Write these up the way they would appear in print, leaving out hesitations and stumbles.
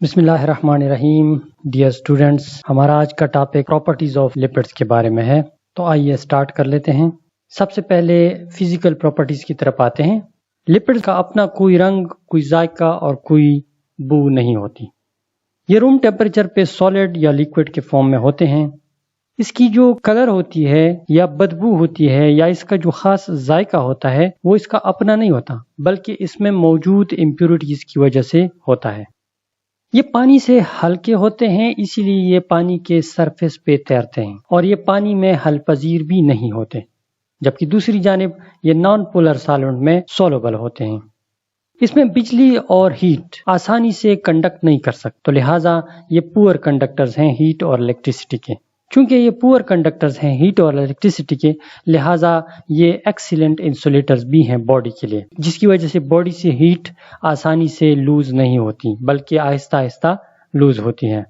بسم اللہ الرحمن الرحیم. ڈیئر اسٹوڈینٹس، ہمارا آج کا ٹاپک پراپرٹیز آف لپڈس کے بارے میں ہے. تو آئیے سٹارٹ کر لیتے ہیں. سب سے پہلے فزیکل پراپرٹیز کی طرف آتے ہیں. لپڈ کا اپنا کوئی رنگ، کوئی ذائقہ اور کوئی بو نہیں ہوتی. یہ روم ٹیمپریچر پہ سالڈ یا لیکوڈ کے فارم میں ہوتے ہیں. اس کی جو کلر ہوتی ہے یا بدبو ہوتی ہے یا اس کا جو خاص ذائقہ ہوتا ہے وہ اس کا اپنا نہیں ہوتا، بلکہ اس میں موجود امپیورٹیز کی وجہ سے ہوتا ہے. یہ پانی سے ہلکے ہوتے ہیں، اسی لیے یہ پانی کے سرفیس پہ تیرتے ہیں اور یہ پانی میں حل پذیر بھی نہیں ہوتے، جبکہ دوسری جانب یہ نان پولر سالنٹ میں سولوبل ہوتے ہیں. اس میں بجلی اور ہیٹ آسانی سے کنڈکٹ نہیں کر سکتے، تو لہٰذا یہ پور کنڈکٹرز ہیں ہیٹ اور الیکٹریسٹی کے. چونکہ یہ پور کنڈکٹرز ہیں ہیٹ اور الیکٹریسٹی کے، لہٰذا یہ ایکسیلنٹ انسولیٹرز بھی ہیں باڈی کے لیے، جس کی وجہ سے باڈی سے ہیٹ آسانی سے لوز نہیں ہوتی بلکہ آہستہ آہستہ لوز ہوتی ہیں.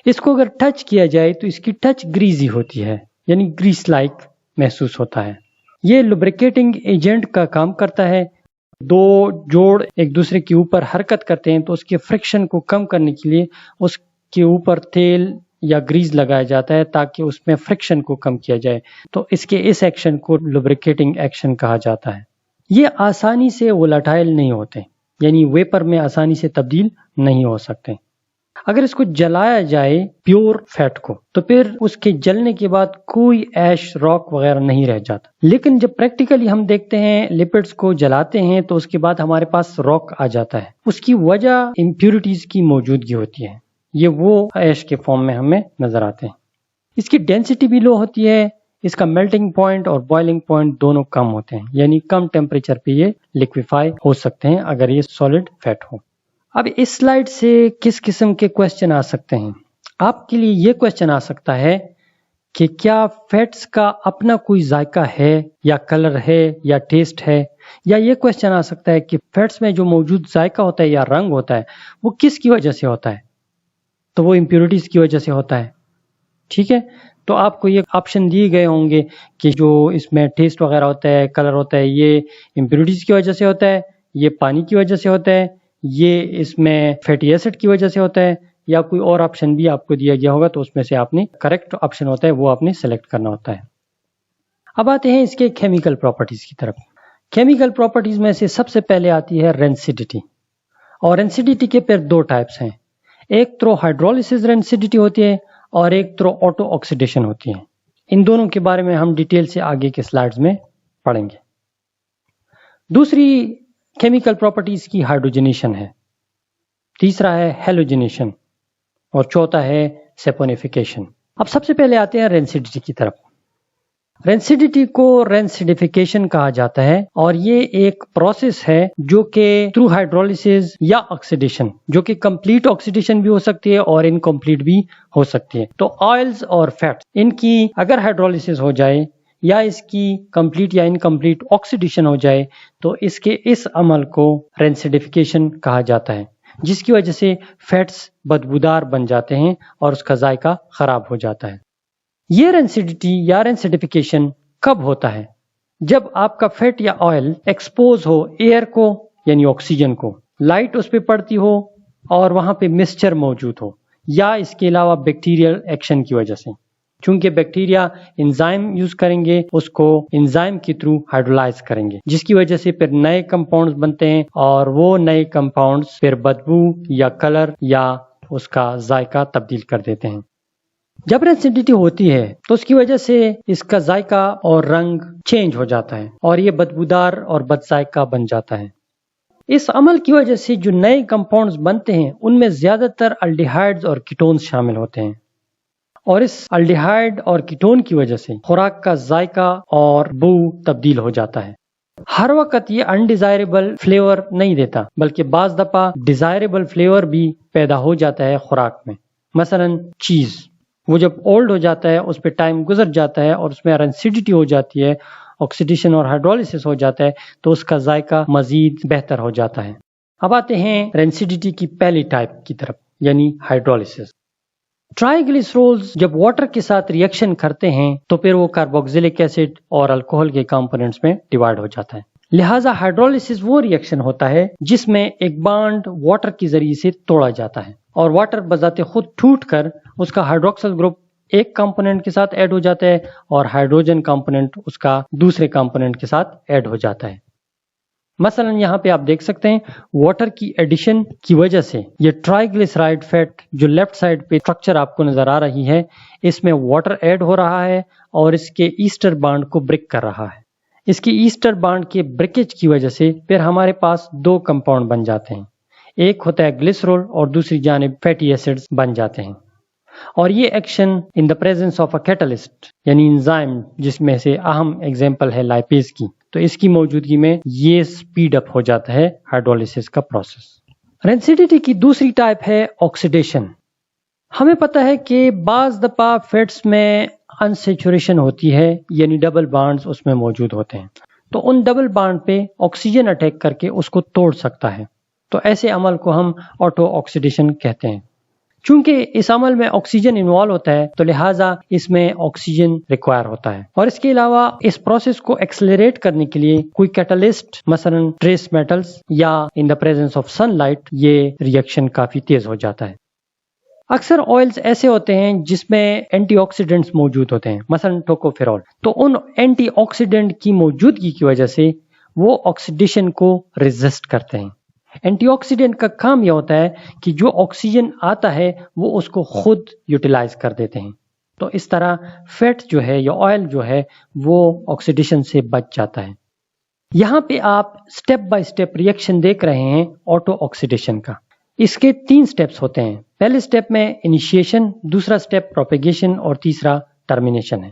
اس کو اگر ٹچ کیا جائے تو اس کی ٹچ گریزی ہوتی ہے، یعنی گریس لائک محسوس ہوتا ہے. یہ لوبریکیٹنگ ایجنٹ کا کام کرتا ہے. دو جوڑ ایک دوسرے کے اوپر حرکت کرتے ہیں تو اس کے فرکشن کو کم کرنے کے لیے اس کے اوپر تیل یا گریز لگایا جاتا ہے تاکہ اس میں فرکشن کو کم کیا جائے. تو اس ایکشن کو لوبریکیٹنگ ایکشن کہا جاتا ہے. یہ آسانی سے وولٹائل نہیں ہوتے، یعنی ویپر میں آسانی سے تبدیل نہیں ہو سکتے. اگر اس کو جلایا جائے پیور فیٹ کو تو پھر اس کے جلنے کے بعد کوئی ایش راک وغیرہ نہیں رہ جاتا. لیکن جب پریکٹیکلی ہم دیکھتے ہیں لپڈس کو جلاتے ہیں تو اس کے بعد ہمارے پاس راک آ جاتا ہے. اس کی وجہ امپیورٹیز کی موجودگی ہوتی ہے. یہ وہ ایش کے فارم میں ہمیں نظر آتے ہیں. اس کی ڈینسٹی بھی لو ہوتی ہے. اس کا میلٹنگ پوائنٹ اور بوائلنگ پوائنٹ دونوں کم ہوتے ہیں، یعنی کم ٹیمپریچر پہ یہ لیکویفائی ہو سکتے ہیں اگر یہ سالڈ فیٹ ہو. اب اس سلائیڈ سے کس قسم کے کوسچن آ سکتے ہیں؟ آپ کے لیے یہ کوسچن آ سکتا ہے کہ کیا فیٹس کا اپنا کوئی ذائقہ ہے یا کلر ہے یا ٹیسٹ ہے، یا یہ کوسچن آ سکتا ہے کہ فیٹس میں جو موجود ذائقہ ہوتا ہے یا رنگ ہوتا ہے وہ کس کی وجہ سے ہوتا ہے؟ تو وہ امپیورٹیز کی وجہ سے ہوتا ہے. ٹھیک ہے، تو آپ کو یہ آپشن دیے گئے ہوں گے کہ جو اس میں ٹیسٹ وغیرہ ہوتا ہے، کلر ہوتا ہے، یہ امپیورٹیز کی وجہ سے ہوتا ہے، یہ پانی کی وجہ سے ہوتا ہے، یہ اس میں فیٹی ایسڈ کی وجہ سے ہوتا ہے، یا کوئی اور آپشن بھی آپ کو دیا گیا ہوگا تو اس میں سے آپ نے کریکٹ آپشن ہوتا ہے وہ آپ نے سلیکٹ کرنا ہوتا ہے. اب آتے ہیں اس کے کیمیکل پراپرٹیز کی طرف. کیمیکل پراپرٹیز میں سے سب سے پہلے آتی ہے رینسیڈیٹی. اور رینسیڈیٹی کے پھر دو ٹائپس ہیں. ایک تھرو ہائیڈرولیسس رینسیڈیٹی ہوتی ہے اور ایک تھرو آٹو آکسیڈیشن ہوتی ہے. ان دونوں کے بارے میں ہم ڈیٹیل سے آگے کے سلائیڈز میں پڑھیں گے. دوسری کیمیکل پراپرٹیز کی ہائیڈروجنیشن ہے. تیسرا ہے ہیلوجنیشن اور چوتھا ہے سیپونیفیکیشن. اب سب سے پہلے آتے ہیں رینسیڈیٹی کی طرف. رینسیڈیٹی کو رینسیڈیفیکیشن کہا جاتا ہے اور یہ ایک پروسیس ہے جو کہ تھرو ہائیڈرولیسس یا آکسیڈیشن، جو کہ کمپلیٹ آکسیڈیشن بھی ہو سکتی ہے اور انکمپلیٹ بھی ہو سکتی ہے. تو آئلز اور فیٹس، ان کی اگر ہائیڈرولیسس ہو جائے یا اس کی کمپلیٹ یا انکمپلیٹ آکسیڈیشن ہو جائے تو اس عمل کو رینسیڈیفیکیشن کہا جاتا ہے، جس کی وجہ سے فیٹس بدبودار بن جاتے ہیں اور اس کا ذائقہ خراب ہو جاتا ہے. یہ رینسیڈیٹی یا رینسیڈیفیکیشن کب ہوتا ہے؟ جب آپ کا فیٹ یا آئل ایکسپوز ہو ایئر کو، یعنی آکسیجن کو، لائٹ اس پہ پڑتی ہو اور وہاں پہ مسچر موجود ہو، یا اس کے علاوہ بیکٹیریل ایکشن کی وجہ سے. چونکہ بیکٹیریا انزائم یوز کریں گے، اس کو انزائم کے تھرو ہائیڈرولائز کریں گے، جس کی وجہ سے پھر نئے کمپاؤنڈز بنتے ہیں اور وہ نئے کمپاؤنڈز پھر بدبو یا کلر یا اس کا ذائقہ تبدیل کر دیتے ہیں. جب رینسیڈیٹی ہوتی ہے تو اس کی وجہ سے اس کا ذائقہ اور رنگ چینج ہو جاتا ہے اور یہ بدبودار اور بد ذائقہ بن جاتا ہے. اس عمل کی وجہ سے جو نئے کمپاؤنڈز بنتے ہیں ان میں زیادہ تر الڈیہائڈز اور کیٹونز شامل ہوتے ہیں، اور اس الڈیہائڈ اور کیٹون کی وجہ سے خوراک کا ذائقہ اور بو تبدیل ہو جاتا ہے. ہر وقت یہ انڈیزائریبل فلیور نہیں دیتا، بلکہ بعض دفعہ ڈیزائریبل فلیور بھی پیدا ہو جاتا ہے خوراک میں. مثلا چیز، وہ جب اولڈ ہو جاتا ہے، اس پہ ٹائم گزر جاتا ہے اور اس میں رینسیڈیٹی ہو جاتی ہے، آکسیڈیشن اور ہائیڈرولیسس ہو جاتا ہے تو اس کا ذائقہ مزید بہتر ہو جاتا ہے. اب آتے ہیں رینسیڈیٹی کی پہلی ٹائپ کی طرف، یعنی ہائیڈرولیسس. ٹرائیگلیسرولز جب واٹر کے ساتھ ریئیکشن کرتے ہیں تو پھر وہ کاربوکسیلک ایسڈ اور الکوہل کے کمپوننٹس میں ڈیوائیڈ ہو جاتا ہے. لہٰذا ہائیڈرولیسس وہ ریئیکشن ہوتا ہے جس میں ایک بانڈ واٹر کے ذریعے سے توڑا جاتا ہے اور واٹر بذات خود ٹوٹ کر اس کا ہائیڈروکسل گروپ ایک کمپوننٹ کے ساتھ ایڈ ہو جاتا ہے اور ہائیڈروجن کمپوننٹ اس کا دوسرے کمپوننٹ کے ساتھ ایڈ ہو جاتا ہے۔ مثلا یہاں پہ آپ دیکھ سکتے ہیں واٹر کی ایڈیشن کی وجہ سے یہ ٹرائیگلیسرائڈ فیٹ جو لیفٹ سائڈ پہ اسٹرکچر آپ کو نظر آ رہی ہے، اس میں واٹر ایڈ ہو رہا ہے اور اس کے ایسٹر بانڈ کو بریک کر رہا ہے۔ اس کی ایسٹر بانڈ کے بریکیج کی وجہ سے پھر ہمارے پاس دو کمپاؤنڈ بن جاتے ہیں، ایک ہوتا ہے گلیسرول اور دوسری جانب فیٹی ایسڈز بن جاتے ہیں، اور یہ action in the presence of a catalyst یعنی انزائم جس میں سے اہم ایگزامپل ہے لائپیز کی، تو اس کی موجودگی میں یہ سپیڈ اپ ہو جاتا ہے ہائیڈرولیسس کا پروسیس۔ رینسیڈیٹی کی دوسری ٹائپ ہے آکسیڈیشن۔ ہمیں پتہ ہے کہ بعض دفعہ فیٹس میں انسیچوریشن ہوتی ہے یعنی ڈبل بانڈز اس میں موجود ہوتے ہیں، تو ان ڈبل بانڈ پہ آکسیجن اٹیک کر کے اس کو توڑ سکتا ہے، تو ایسے عمل کو ہم آٹو آکسیڈیشن کہتے ہیں۔ چونکہ اس عمل میں آکسیجن انوالو ہوتا ہے تو لہٰذا اس میں آکسیجن ریکوائر ہوتا ہے، اور اس کے علاوہ اس پروسیس کو ایکسلریٹ کرنے کے لیے کوئی کیٹلسٹ مثلا ٹریس میٹلز یا in the presence of sunlight یہ ریئیکشن کافی تیز ہو جاتا ہے۔ اکثر آئلز ایسے ہوتے ہیں جس میں اینٹی آکسیڈنٹس موجود ہوتے ہیں، مثلا ٹوکوفیرول، تو ان اینٹی آکسیڈنٹ کی موجودگی کی وجہ سے وہ آکسیڈیشن کو ریزسٹ کرتے ہیں۔ اینٹی آکسیڈنٹ کا کام یہ ہوتا ہے کہ جو آکسیجن آتا ہے وہ اس کو خود یوٹیلائز کر دیتے ہیں، تو اس طرح فیٹ جو ہے یا آئل جو ہے وہ آکسیڈیشن سے بچ جاتا ہے۔ یہاں پہ آپ سٹیپ بائی سٹیپ ریئیکشن دیکھ رہے ہیں آٹو آکسیڈیشن کا۔ اس کے 3 سٹیپس ہوتے ہیں، پہلے سٹیپ میں انیشیشن، دوسرا سٹیپ پروپیگیشن اور تیسرا ٹرمینیشن ہے۔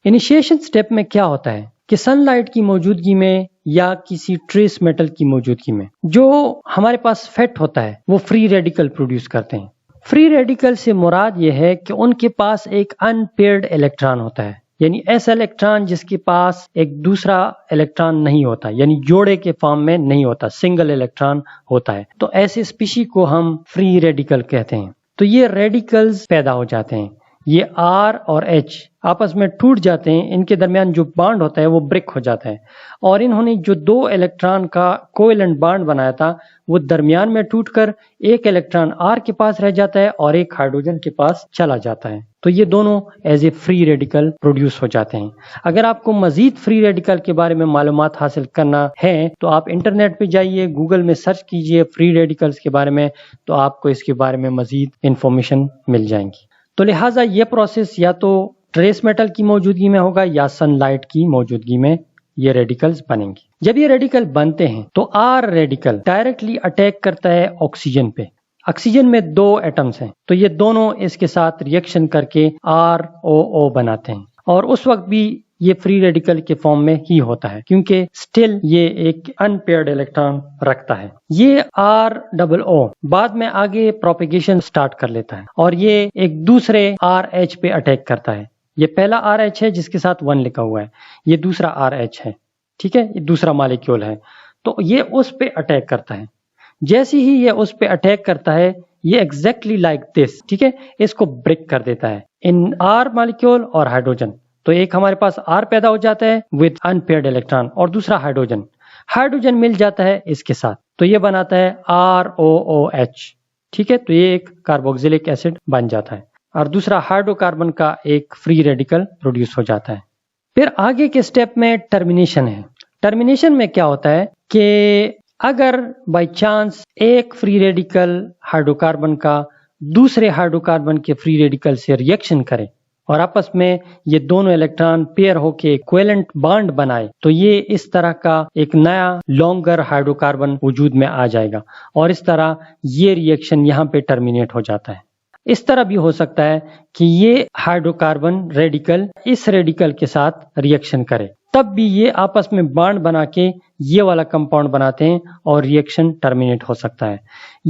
انیشیشن سٹیپ میں کیا ہوتا ہے کہ سن لائٹ کی موجودگی میں یا کسی ٹریس میٹل کی موجودگی میں جو ہمارے پاس فیٹ ہوتا ہے وہ فری ریڈیکل پروڈیوس کرتے ہیں۔ فری ریڈیکل سے مراد یہ ہے کہ ان کے پاس ایک ان پیئرڈ الیکٹران ہوتا ہے، یعنی ایسا الیکٹران جس کے پاس ایک دوسرا الیکٹران نہیں ہوتا، یعنی جوڑے کے فارم میں نہیں ہوتا، سنگل الیکٹران ہوتا ہے، تو ایسے اسپیشی کو ہم فری ریڈیکل کہتے ہیں۔ تو یہ ریڈیکلز پیدا ہو جاتے ہیں، یہ آر اور ایچ آپس میں ٹوٹ جاتے ہیں، ان کے درمیان جو بانڈ ہوتا ہے وہ بریک ہو جاتا ہے، اور انہوں نے جو 2 الیکٹران کا کوویلنٹ بانڈ بنایا تھا وہ درمیان میں ٹوٹ کر ایک الیکٹران آر کے پاس رہ جاتا ہے اور ایک ہائیڈروجن کے پاس چلا جاتا ہے، تو یہ دونوں as a free radical produce ہو جاتے ہیں۔ اگر آپ کو مزید فری ریڈیکل کے بارے میں معلومات حاصل کرنا ہے تو آپ انٹرنیٹ پہ جائیے، گوگل میں سرچ کیجئے فری ریڈیکلز کے بارے میں، تو آپ کو اس کے بارے میں مزید انفارمیشن مل جائیں گی۔ تو لہٰذا یہ پروسیس یا تو ٹریس میٹل کی موجودگی میں ہوگا یا سن لائٹ کی موجودگی میں یہ ریڈیکلز بنیں گی۔ جب یہ ریڈیکل بنتے ہیں تو آر ریڈیکل ڈائریکٹلی اٹیک کرتا ہے آکسیجن پہ۔ آکسیجن میں 2 ایٹمز ہیں تو یہ دونوں اس کے ساتھ ریئیکشن کر کے ROO بناتے ہیں، اور اس وقت بھی یہ فری ریڈیکل کے فارم میں ہی ہوتا ہے کیونکہ سٹل یہ ایک ان پیئرڈ الیکٹران رکھتا ہے۔ یہ ROO بعد میں آگے پروپیگیشن سٹارٹ کر لیتا ہے اور یہ ایک دوسرے RH پہ اٹیک کرتا ہے۔ یہ پہلا RH ہے جس کے ساتھ 1 لکھا ہوا ہے، یہ دوسرا RH ہے، ٹھیک ہے، یہ دوسرا مالیکیول ہے، تو یہ اس پہ اٹیک کرتا ہے۔ جیسے ہی یہ اس پہ اٹیک کرتا ہے یہ ایگزیکٹلی لائک دس، ٹھیک ہے، اس کو بریک کر دیتا ہے ان R مالیکیول اور ہائیڈروجن، تو ایک ہمارے پاس R پیدا ہو جاتا ہے وتھ ان پیئرڈ الیکٹران اور دوسرا ہائیڈروجن مل جاتا ہے اس کے ساتھ، تو یہ بناتا ہے ROOH، ٹھیک ہے، تو یہ ایک کاربوکسیلک ایسڈ بن جاتا ہے اور دوسرا ہائیڈرو کاربن کا ایک فری ریڈیکل پروڈیوس ہو جاتا ہے۔ پھر آگے کے سٹیپ میں ٹرمینیشن ہے۔ ٹرمینیشن میں کیا ہوتا ہے کہ اگر بائی چانس ایک فری ریڈیکل ہائیڈرو کاربن کا دوسرے ہائیڈرو کاربن کے فری ریڈیکل سے ریئیکشن کرے اور آپس میں یہ دونوں الیکٹران پیئر ہو کے کویلنٹ بانڈ بنائے، تو یہ اس طرح کا ایک نیا لانگر ہائیڈرو کاربن وجود میں آ جائے گا اور اس طرح یہ ریئیکشن یہاں پہ ٹرمینیٹ ہو جاتا ہے۔ اس طرح بھی ہو سکتا ہے کہ یہ ہائیڈرو کاربن ریڈیکل اس ریڈیکل کے ساتھ ریئیکشن کرے، تب بھی یہ آپس میں بانڈ بنا کے یہ والا کمپاؤنڈ بناتے ہیں اور ریئیکشن ٹرمینیٹ ہو سکتا ہے۔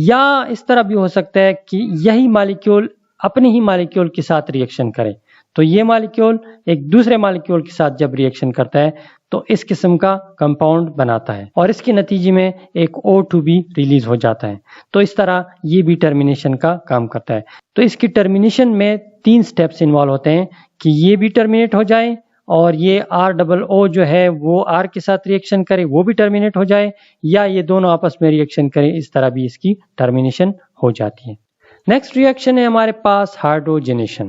یا اس طرح بھی ہو سکتا ہے کہ یہی مالیکیول اپنے ہی مالیکیول کے ساتھ ریئیکشن کرے، تو یہ مالیکیول ایک دوسرے مالیکیول کے ساتھ جب ریئیکشن کرتا ہے تو اس قسم کا کمپاؤنڈ بناتا ہے اور اس کے نتیجے میں ایک O2 بھی ریلیز ہو جاتا ہے، تو اس طرح یہ بھی ٹرمینیشن کا کام کرتا ہے۔ تو اس کی ٹرمینیشن میں 3 سٹیپس انوالو ہوتے ہیں کہ یہ بھی ٹرمینیٹ ہو جائے اور یہ ROO جو ہے وہ R کے ساتھ ریئیکشن کرے وہ بھی ٹرمینیٹ ہو جائے، یا یہ دونوں آپس میں ریئیکشن کریں، اس طرح بھی اس کی ٹرمینیشن ہو جاتی ہے۔ نیکسٹ ریئیکشن ہے ہمارے پاس ہائیڈروجنیشن۔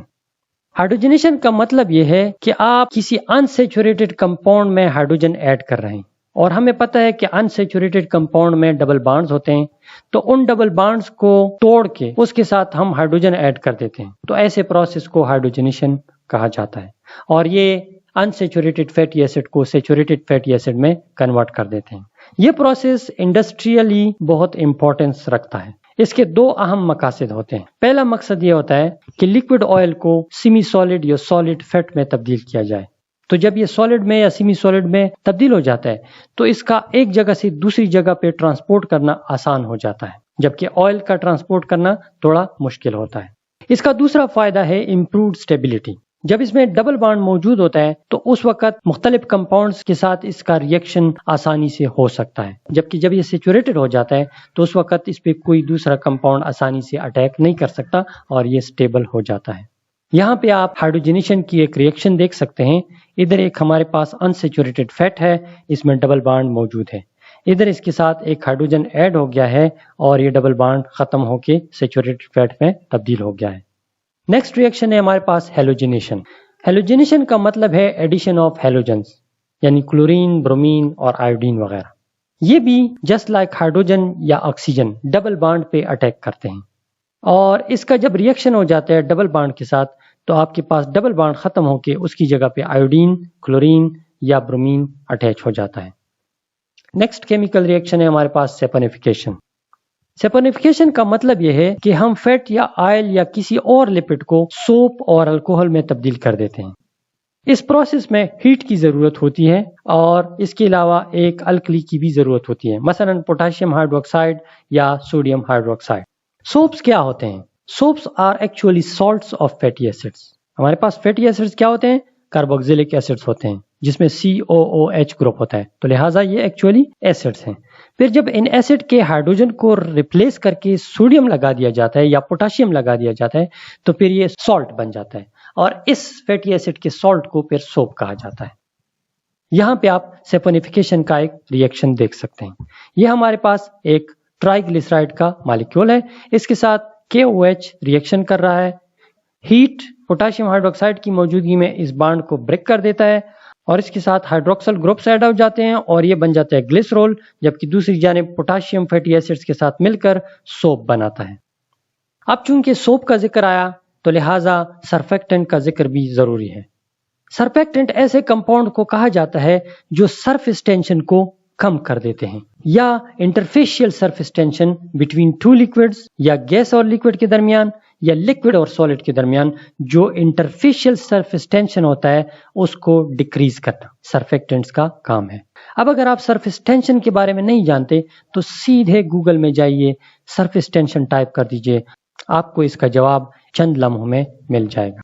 ہائیڈروجنیشن کا مطلب یہ ہے کہ آپ کسی انسیچوریٹڈ کمپاؤنڈ میں ہائیڈروجن ایڈ کر رہے ہیں، اور ہمیں پتہ ہے کہ انسیچوریٹڈ کمپاؤنڈ میں ڈبل بانڈز ہوتے ہیں، تو ان ڈبل بانڈز کو توڑ کے اس کے ساتھ ہم ہائیڈروجن ایڈ کر دیتے ہیں، تو ایسے پروسیس کو ہائیڈروجنیشن کہا جاتا ہے، اور یہ انسیچوریٹڈ فیٹی ایسڈ کو سیچوریٹڈ فیٹی ایسڈ میں کنورٹ کر دیتے ہیں۔ یہ پروسیس انڈسٹریلی بہت امپورٹنس رکھتا ہے۔ اس کے دو اہم مقاصد ہوتے ہیں۔ پہلا مقصد یہ ہوتا ہے کہ لیکوڈ آئل کو سیمی سالڈ یا سالڈ فیٹ میں تبدیل کیا جائے، تو جب یہ سالڈ میں یا سیمی سالڈ میں تبدیل ہو جاتا ہے تو اس کا ایک جگہ سے دوسری جگہ پہ ٹرانسپورٹ کرنا آسان ہو جاتا ہے، جبکہ آئل کا ٹرانسپورٹ کرنا تھوڑا مشکل ہوتا ہے۔ اس کا دوسرا فائدہ ہے امپرووڈ اسٹیبلٹی۔ جب اس میں ڈبل بانڈ موجود ہوتا ہے تو اس وقت مختلف کمپاؤنڈز کے ساتھ اس کا ریئیکشن آسانی سے ہو سکتا ہے، جبکہ جب یہ سیچوریٹڈ ہو جاتا ہے تو اس وقت اس پہ کوئی دوسرا کمپاؤنڈ آسانی سے اٹیک نہیں کر سکتا اور یہ اسٹیبل ہو جاتا ہے۔ یہاں پہ آپ ہائیڈروجنیشن کی ایک ریئیکشن دیکھ سکتے ہیں۔ ادھر ایک ہمارے پاس انسیچوریٹڈ فیٹ ہے، اس میں ڈبل بانڈ موجود ہے، ادھر اس کے ساتھ ایک ہائیڈروجن ایڈ ہو گیا ہے اور یہ ڈبل بانڈ ختم ہو کے سیچوریٹڈ فیٹ میں تبدیل ہو گیا ہے۔ نیکسٹ ریئیکشن ہے ہمارے پاس ہیلوجنیشن۔ ہیلوجنیشن کا مطلب ہے ایڈیشن آف ہیلوجنز، یعنی کلورین، برومین اور آیوڈین وغیرہ۔ یہ بھی جسٹ لائک ہائیڈروجن یا آکسیجن ڈبل بانڈ پہ اٹیک کرتے ہیں، اور اس کا جب ریئیکشن ہو جاتا ہے ڈبل بانڈ کے ساتھ تو آپ کے پاس ڈبل بانڈ ختم ہو کے اس کی جگہ پہ آیوڈین، کلورین یا برومین اٹیچ ہو جاتا ہے۔ نیکسٹ کیمیکل ریئیکشن ہے ہمارے پاس سیپونیفیکیشن۔ سیپونیفیکیشن کا مطلب یہ ہے کہ ہم فیٹ یا آئل یا کسی اور لپڈ کو سوپ اور الکوہل میں تبدیل کر دیتے ہیں۔ اس پروسیس میں ہیٹ کی ضرورت ہوتی ہے اور اس کے علاوہ ایک الکلی کی بھی ضرورت ہوتی ہے، مثلا پوٹاشیم ہائیڈرو آکسائڈ یا سوڈیم ہائیڈرو آکسائڈ۔ سوپس کیا ہوتے ہیں؟ Soaps are actually salts of fatty acids. ہمارے پاس فیٹی ایسڈس کیا ہوتے ہیں؟ کاربوکسیلک ایسڈس ہوتے ہیں، جس میں COOH گروپ ہوتا ہے، تو لہٰذا یہ ایکچولی ایسڈس ہیں۔ پھر جب ان ایسڈ کے ہائیڈروجن کو ریپلیس کر کے سوڈیم لگا دیا جاتا ہے یا پوٹاشیم لگا دیا جاتا ہے تو پھر یہ سالٹ بن جاتا ہے، اور اس فیٹی ایسڈ کے سالٹ کو پھر سوپ کہا جاتا ہے۔ یہاں پہ آپ سیپونیفیکیشن کا ایک ریئیکشن دیکھ سکتے ہیں۔ یہ ہمارے پاس ایک ٹرائی گلیسرائڈ کا مالیکیول ہے، اس کے ساتھ KOH ریئیکشن کر رہا ہے۔ ہیٹ پوٹاشیم ہائیڈرو آکسائڈ کی موجودگی میں اس بانڈ کو بریک کر دیتا ہے اور اس کے ساتھ ہائیڈروکسل گروپس ایڈ ہو جاتے ہیں اور یہ بن جاتا ہے گلیسرول، جبکہ دوسری جانب پوٹاشیم فیٹی ایسڈز کے ساتھ مل کر سوپ بناتا ہے۔ اب چونکہ سوپ کا ذکر آیا تو لہٰذا سرفیکٹنٹ کا ذکر بھی ضروری ہے۔ سرفیکٹنٹ ایسے کمپاؤنڈ کو کہا جاتا ہے جو سرفیس ٹینشن کو کم کر دیتے ہیں، یا انٹرفیشیل سرفیس ٹینشن بٹوین ٹو لیکوڈز، یا گیس اور لیکوڈ کے درمیان، یا لیکوڈ اور سالڈ کے درمیان جو انٹرفیشیل سرفیس ٹینشن ہوتا ہے اس کو ڈیکریز کرنا سرفیکٹنٹس کا کام ہے۔ اب اگر آپ سرفیس ٹینشن کے بارے میں نہیں جانتے تو سیدھے گوگل میں جائیے، سرفیس ٹینشن ٹائپ کر دیجئے، آپ کو اس کا جواب چند لمحوں میں مل جائے گا۔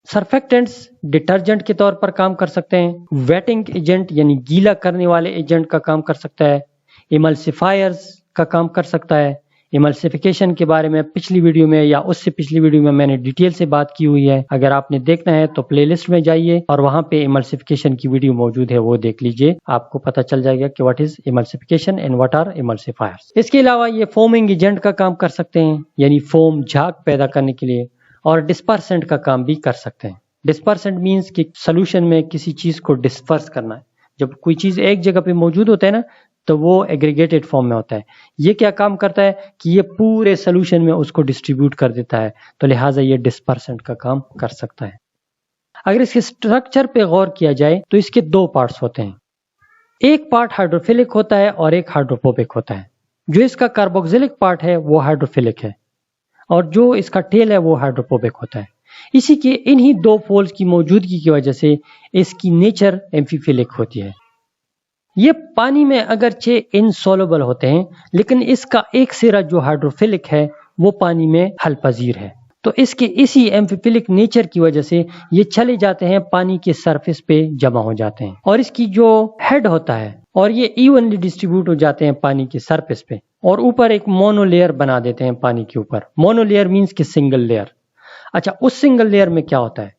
سرفیکٹنٹس ڈٹرجنٹ کے طور پر کام کر سکتے ہیں، ویٹنگ ایجنٹ یعنی گیلا کرنے والے ایجنٹ کا کام کر سکتا ہے، ایملسیفائرز کا کام کر سکتا ہے۔ ایملسیفیکیشن کے بارے میں پچھلی ویڈیو میں یا اس سے پچھلی ویڈیو میں نے ڈیٹیل سے بات کی ہوئی ہے، اگر آپ نے دیکھنا ہے تو پلے لسٹ میں جائیے اور وہاں پہ ایملسیفیکیشن کی ویڈیو موجود ہے، وہ دیکھ لیجئے، آپ کو پتہ چل جائے گا کہ what is emulsification and what are emulsifiers. اس کے علاوہ یہ فومنگ ایجنٹ کا کام کر سکتے ہیں، یعنی فوم جھاگ پیدا کرنے کے لیے، اور ڈسپرسنٹ کا کام بھی کر سکتے ہیں۔ ڈسپرسنٹ مینز کہ سولوشن میں کسی چیز کو ڈسپرس کرنا ہے۔ جب کوئی چیز ایک جگہ پہ موجود ہوتا ہے نا تو وہ ایگریگیٹڈ فارم میں ہوتا ہے، یہ کیا کام کرتا ہے کہ یہ پورے سولوشن میں اس کو ڈسٹریبیوٹ کر دیتا ہے، تو لہٰذا یہ ڈسپرسنٹ کا کام کر سکتا ہے۔ اگر اس کے اسٹرکچر پہ غور کیا جائے تو اس کے دو پارٹس ہوتے ہیں، ایک پارٹ ہائیڈروفیلک ہوتا ہے اور ایک ہائیڈروفوبک ہوتا ہے۔ جو اس کا کاربوکسیلک پارٹ ہے وہ ہائیڈروفیلک ہے اور جو اس کا ٹیل ہے وہ ہائیڈروفوبک ہوتا ہے۔ اسی کے انہی دو پولز کی موجودگی کی وجہ سے اس کی نیچر ایمفیفیلک ہوتی ہے۔ یہ پانی میں اگرچہ انسولوبل ہوتے ہیں لیکن اس کا ایک سرا جو ہائیڈروفیلک ہے وہ پانی میں حل پذیر ہے، تو اس کے اسی ایمفیفیلک نیچر کی وجہ سے یہ چلے جاتے ہیں پانی کے سرفیس پہ جمع ہو جاتے ہیں، اور اس کی جو ہیڈ ہوتا ہے اور یہ ایونلی ڈسٹریبیوٹ ہو جاتے ہیں پانی کے سرفیس پہ، اور اوپر ایک مونو لیئر بنا دیتے ہیں پانی کے اوپر۔ مونو لیئر مینز کہ سنگل لیئر۔ اچھا، اس سنگل لیئر میں کیا ہوتا ہے؟